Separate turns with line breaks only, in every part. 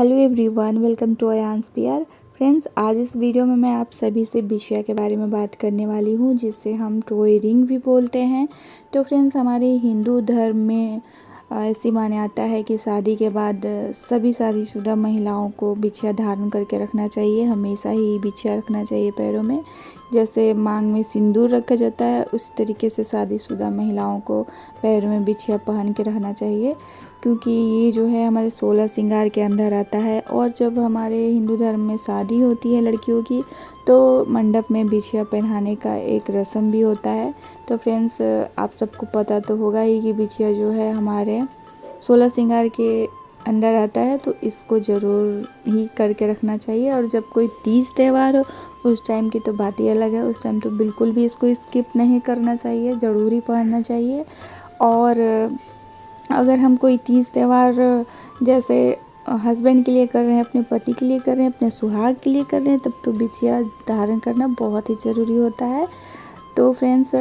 Hello everyone, welcome to Ayan's PR. Friends, आज इस video में मैं आप सभी से बिछिया के बारे में बात करने वाली हूँ, जिसे हम टॉय रिंग भी बोलते हैं। तो फ्रेंड्स, हमारे हिंदू धर्म में ऐसी मान्यता है कि शादी के बाद सभी शादीशुदा महिलाओं को बिछिया धारण करके रखना चाहिए। हमेशा ही बिछिया रखना चाहिए पैरों में। जैसे मांग में सिंदूर रखा जाता है, उस तरीके से शादीशुदा महिलाओं को पैरों में बिछिया पहन के रहना चाहिए, क्योंकि ये जो है हमारे 16 श्रृंगार के अंदर आता है। और जब हमारे हिंदू धर्म में शादी होती है लड़कियों की, तो मंडप में बिछिया पहनाने का एक रस्म भी होता है। तो फ्रेंड्स, आप सबको पता तो होगा ही कि बिछिया जो है हमारे 16 श्रृंगार के अंदर आता है, तो इसको ज़रूर ही करके रखना चाहिए। और जब कोई तीज त्यौहार हो, उस टाइम की तो बात ही अलग है। उस टाइम तो बिल्कुल भी इसको स्किप नहीं करना चाहिए, ज़रूर ही पहनना चाहिए। और अगर हम कोई तीज त्यौहार जैसे हस्बैंड के लिए कर रहे हैं, अपने पति के लिए कर रहे हैं, अपने सुहाग के लिए कर रहे हैं, तब तो बिछिया धारण करना बहुत ही ज़रूरी होता है। तो फ्रेंड्स,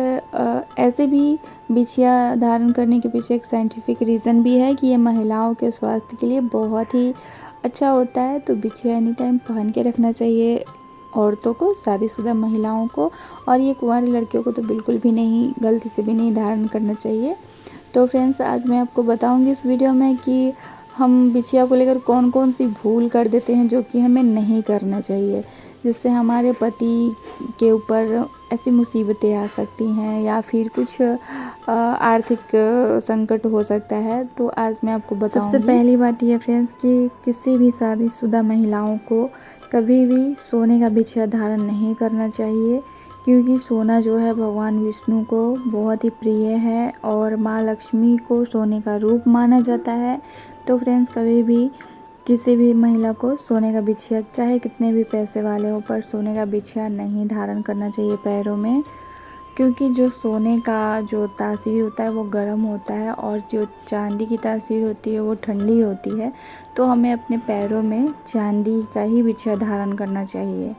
ऐसे भी बिछिया धारण करने के पीछे एक साइंटिफिक रीज़न भी है कि ये महिलाओं के स्वास्थ्य के लिए बहुत ही अच्छा होता है। तो बिछिया एनी टाइम पहन के रखना चाहिए औरतों को, शादीशुदा महिलाओं को। और ये कुंवारी लड़कियों को तो बिल्कुल भी नहीं, गलती से भी नहीं धारण करना चाहिए। तो फ्रेंड्स, आज मैं आपको बताऊंगी इस वीडियो में कि हम बिछिया को लेकर कौन कौन सी भूल कर देते हैं, जो कि हमें नहीं करना चाहिए, जिससे हमारे पति के ऊपर ऐसी मुसीबतें आ सकती हैं या फिर कुछ आर्थिक संकट हो सकता है। तो आज मैं आपको बताऊंगी। सबसे पहली बात यह फ्रेंड्स कि किसी भी शादीशुदा महिलाओं को कभी भी सोने का बिछिया धारण नहीं करना चाहिए, क्योंकि सोना जो है भगवान विष्णु को बहुत ही प्रिय है और माँ लक्ष्मी को सोने का रूप माना जाता है। तो फ्रेंड्स, कभी भी किसी भी महिला को सोने का बिछिया, चाहे कितने भी पैसे वाले हो, पर सोने का बिछिया नहीं धारण करना चाहिए पैरों में, क्योंकि जो सोने का जो तासीर होता है वो गर्म होता है और जो चांदी की तासीर होती है वो ठंडी होती है। तो हमें अपने पैरों में चांदी का ही बिछिया धारण करना चाहिए।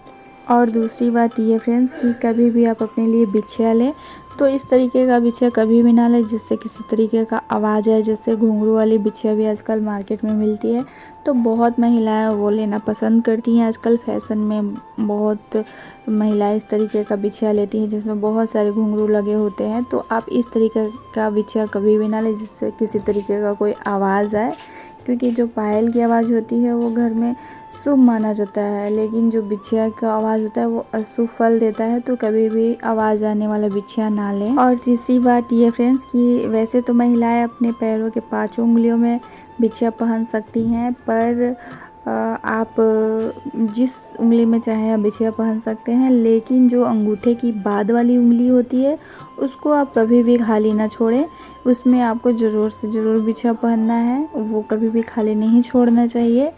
और दूसरी बात ये फ्रेंड्स कि कभी भी आप अपने लिए बिछिया लें तो इस तरीके का बिछिया कभी भी ना लें जिससे किसी तरीके का आवाज़ आए। जैसे घुंघरू वाली बिछिया भी आजकल मार्केट में मिलती है, तो बहुत महिलाएं वो लेना पसंद करती हैं। आजकल फैशन में बहुत महिलाएं इस तरीके का बिछिया लेती हैं जिसमें बहुत सारे घुंघरू लगे होते हैं। तो आप इस तरीके का बिछिया कभी भी ना लें जिससे किसी तरीके का कोई आवाज़ आए, क्योंकि जो पायल की आवाज़ होती है वो घर में शुभ माना जाता है, लेकिन जो बिछिया का आवाज़ होता है वो अशुभ फल देता है। तो कभी भी आवाज़ आने वाला बिछिया ना लें। और तीसरी बात ये फ्रेंड्स कि वैसे तो महिलाएं अपने पैरों के 5 उंगलियों में बिछिया पहन सकती हैं, पर आप जिस उंगली में चाहे आप बिछिया पहन सकते हैं, लेकिन जो अंगूठे की बाद वाली उंगली होती है उसको आप कभी भी खाली ना छोड़ें। उसमें आपको ज़रूर से ज़रूर बिछिया पहनना है, वो कभी भी खाली नहीं छोड़ना चाहिए।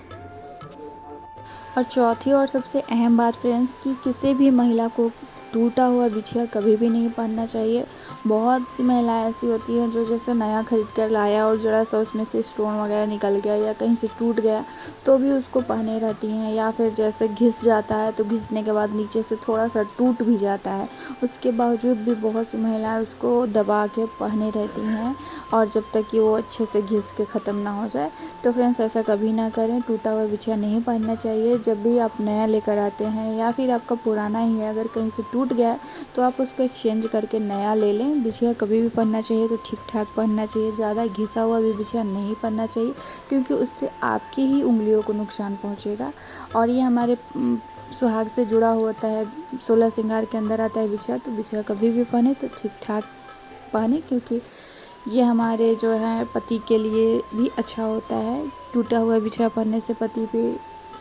और चौथी और सबसे अहम बात फ्रेंड्स कि किसी भी महिला को टूटा हुआ बिछिया कभी भी नहीं पहनना चाहिए। बहुत सी महिलाएं ऐसी होती हैं जो जैसे नया खरीद कर लाया और ज़रा सा उसमें से स्टोन वगैरह निकल गया या कहीं से टूट गया तो भी उसको पहने रहती हैं, या फिर जैसे घिस जाता है तो घिसने के बाद नीचे से थोड़ा सा टूट भी जाता है, उसके बावजूद भी बहुत सी महिलाएं उसको दबा के पहने रहती हैं, और जब तक कि वो अच्छे से घिस के ख़त्म ना हो जाए। तो फ्रेंड्स, ऐसा कभी ना करें, टूटा हुआ बिछिया नहीं पहनना चाहिए। जब भी आप नया लेकर आते हैं या फिर आपका पुराना ही है, अगर कहीं से टूट गया तो आप उसको एक्सचेंज करके नया ले लें। बिछिया कभी भी पहनना चाहिए तो ठीक ठाक पहनना चाहिए, ज़्यादा घिसा हुआ भी बिछिया नहीं पहनना चाहिए, क्योंकि उससे आपकी ही उंगलियों को नुकसान पहुंचेगा। और ये हमारे सुहाग से जुड़ा होता है, 16 श्रृंगार के अंदर आता है बिछिया। तो बिछिया कभी भी पहने तो ठीक ठाक पहने, क्योंकि ये हमारे जो है पति के लिए भी अच्छा होता है। टूटा हुआ बिछिया पहनने से पति पे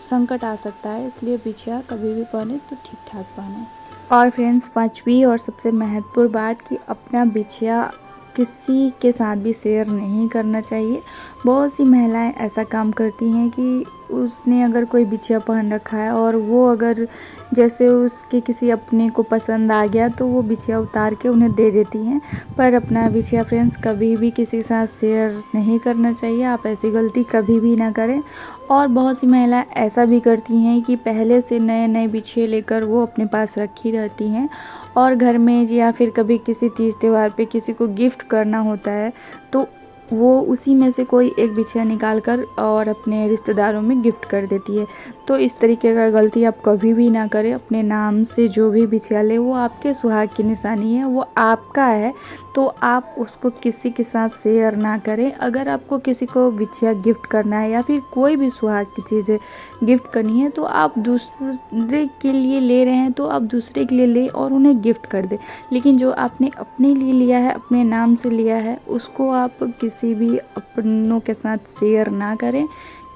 संकट आ सकता है, इसलिए बिछिया कभी भी पहने तो ठीक ठाक पहने। और फ्रेंड्स, पांचवी और सबसे महत्वपूर्ण बात कि अपना बिछिया किसी के साथ भी शेयर नहीं करना चाहिए। बहुत सी महिलाएं ऐसा काम करती हैं कि उसने अगर कोई बिछिया पहन रखा है और वो अगर जैसे उसके किसी अपने को पसंद आ गया तो वो बिछिया उतार के उन्हें दे देती हैं, पर अपना बिछिया फ्रेंड्स कभी भी किसी के साथ शेयर नहीं करना चाहिए। आप ऐसी गलती कभी भी ना करें। और बहुत सी महिलाएं ऐसा भी करती हैं कि पहले से नए नए बिछिए लेकर वो अपने पास रखी रहती हैं, और घर में या फिर कभी किसी तीज त्यौहार पे किसी को गिफ्ट करना होता है तो वो उसी में से कोई एक बिछिया निकाल कर और अपने रिश्तेदारों में गिफ्ट कर देती है। तो इस तरीके का गलती आप कभी भी ना करें। अपने नाम से जो भी बिछिया ले वो आपके सुहाग की निशानी है, वो आपका है, तो आप उसको किसी के साथ शेयर ना करें। अगर आपको किसी को बिछिया गिफ्ट करना है या फिर कोई भी सुहाग की चीज़ें गिफ्ट करनी है तो आप दूसरे के लिए ले रहे हैं तो आप दूसरे के लिए ले और उन्हें गिफ्ट कर दें। लेकिन जो आपने अपने लिए लिया है, अपने नाम से लिया है, उसको आप किसी भी अपनों के साथ शेयर ना करें,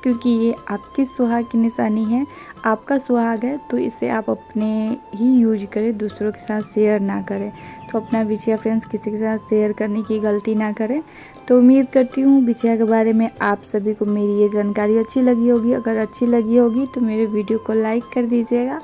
क्योंकि ये आपकी सुहाग की निशानी है, आपका सुहाग है, तो इसे आप अपने ही यूज करें, दूसरों के साथ शेयर ना करें। तो अपना बिछिया फ्रेंड्स किसी के साथ शेयर करने की गलती ना करें। तो उम्मीद करती हूँ बिछिया के बारे में आप सभी को मेरी ये जानकारी अच्छी लगी होगी। अगर अच्छी लगी होगी तो मेरे वीडियो को लाइक कर दीजिएगा